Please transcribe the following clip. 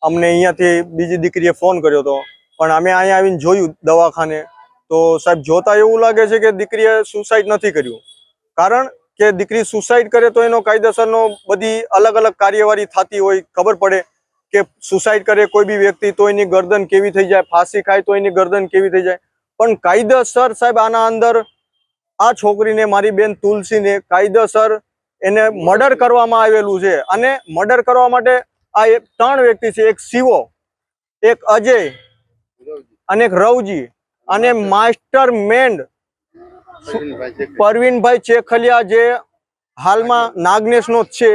અમને અહીંયાથી બીજી દીકરીએ ફોન કર્યો હતો, પણ અમે અહીંયા આવીને જોયું દવાખાને તો સાહેબ જોતા એવું લાગે છે કે દીકરીએ સુસાઇડ નથી કર્યું. કારણ કે દીકરી સુસાઇડ કરે તો એનો કાયદેસરનો બધી અલગ અલગ કાર્યવાહી થતી હોય, ખબર પડે કે સુસાઇડ કરે કોઈ બી વ્યક્તિ તો એની ગરદન કેવી થઈ જાય, ફાંસી ખાય તો એની ગરદન કેવી થઈ જાય. પણ કાયદેસર સાહેબ આના અંદર આ છોકરીને, મારી બેન તુલસીને કાયદેસર એને મર્ડર કરવામાં આવેલું છે. અને મર્ડર કરવા માટે આ 3 વ્યક્તિ છે, એક શિવો, એક અજય અને એક રવજી, અને માસ્ટર મેન્ડ પરવીનભાઈ ચેખલિયા જે હાલમાં નાગનેશનો જ છે.